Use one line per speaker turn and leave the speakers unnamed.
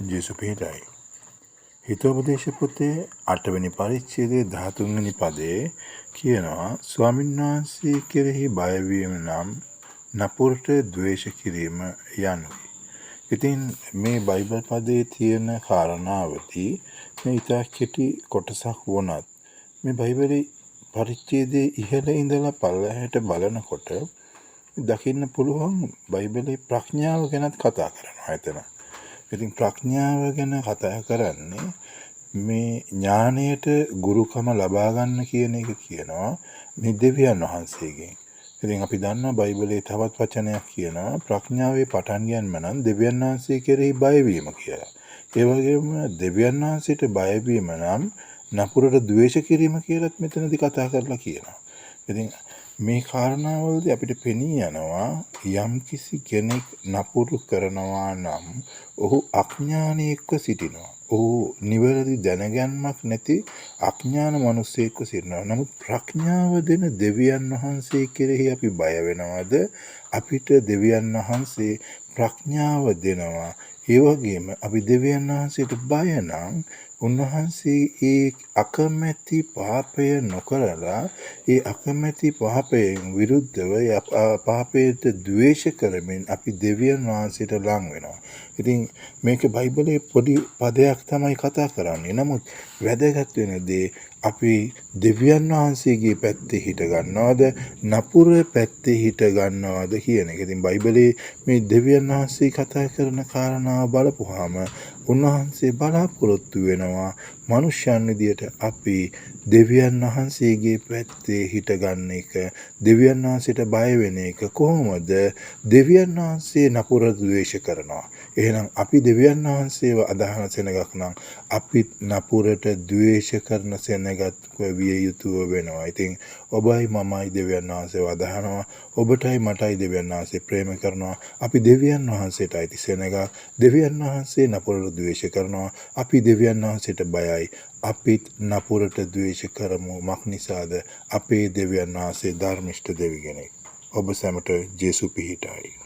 ජේසු පිහිටයි. හිතෝපදේශ පොතේ 8 වෙනි පරිච්ඡේදයේ 13 වෙනි පදයේ කියනවා ස්වාමීන් වහන්සේ කෙරෙහි බයවීම නම් නපුරට ද්වේෂ කිරීම යනුයි. ඉතින් මේ බයිබල් පදයේ තියෙන කාරණාවදී මේ ඉතා කෙටි කොටසක් වුණත් මේ බයිබලයේ පරිච්ඡේදයේ ඉහළ ඉඳලා පල්ලෙහාට බලනකොට දකින්න පුළුවන් බයිබලයේ ප්‍රඥාව ගැනත් කතා කරනවා එතන. ඉතින් ප්‍රඥාව ගැන කතා කරන්නේ මේ ඥාණයට ගුරුකම ලබා ගන්න කියන එක කියනවා මේ දෙවියන් වහන්සේගෙන්. ඉතින් අපි දන්නවා බයිබලයේ තවත් වචනයක් කියනවා ප්‍රඥාවේ පටන් ගැනීම නම් දෙවියන් වහන්සේ කෙරෙහි බයවීම කියලා. ඒ වගේම දෙවියන් වහන්සේට බයවීම නම් නපුරට ද්වේෂ කිරීම කියලාත් මෙතනදී කතා කරලා කියනවා. ඉතින් මේ කාරණාවලදී අපිට පෙනී යනවා යම්කිසි කෙනෙක් නපුරු කරනවා නම් ඔහු අඥානියෙක්ව සිටිනවා. ඔහු නිවැරදි දැනගැන්මක් නැති අඥාන මිනිසෙක්ව සිටිනවා. නමුත් ප්‍රඥාව දෙන දෙවියන් වහන්සේ කෙරෙහි අපි බය වෙනවද? අපිට දෙවියන් වහන්සේ ප්‍රඥාව දෙනවා. ඒ වගේම අපි දෙවියන් වහන්සේට බය නම් උන්වහන්සේ ඒ අකමැති පාපය නොකරලා ඒ අකමැති පාපයෙන් විරුද්ධව පාපයට ද්වේෂ කරමින් අපි දෙවියන් වහන්සේට ලං වෙනවා. ඉතින් මේක බයිබලයේ පොඩි පදයක් තමයි කතා කරන්නේ. නමුත් වැදගත් වෙන දේ අපි දෙවියන් වහන්සේගේ පැත්තේ හිට ගන්නවද නපුර පැත්තේ හිට ගන්නවද කියන එක. ඉතින් බයිබලයේ මේ දෙවියන් වහන්සේ කතා කරන කාරණාව බලපුවාම උන්වහන්සේ බලාපොරොත්තු වෙනවා මනුෂ්‍යයන් විදියට අපි දෙවියන් වහන්සේගේ පැත්තේ හිට ගන්න එක, දෙවියන් වහන්සේට බය වෙන එක. කොහොමද? දෙවියන් වහන්සේ නපුර ද්වේෂ කරනවා. එහෙනම් අපි දෙවියන් වහන්සේව අදහන සෙනගක් නම් අපි නපුරට ද්වේෂ කරන සෙනගක් විය යුතුව වෙනවා. ඉතින් ඔබයි මමයි දෙවියන් වහන්සේව අදහනවා. ඔබටයි මටයි දෙවියන් වහන්සේ ප්‍රේම කරනවා. අපි දෙවියන් වහන්සේට අයිති සෙනග. දෙවියන් වහන්සේ නපුරට ද්වේෂ කරනවා. අපි දෙවියන් වහන්සේට බයයි. අපිත් නපුරට ද්වේෂ කරමු. මක් නිසාද? අපේ දෙවියන් වහන්සේ ධර්මිෂ්ඨ දෙවි කෙනෙක්. ඔබ සැමට ජේසු පිහිටයි.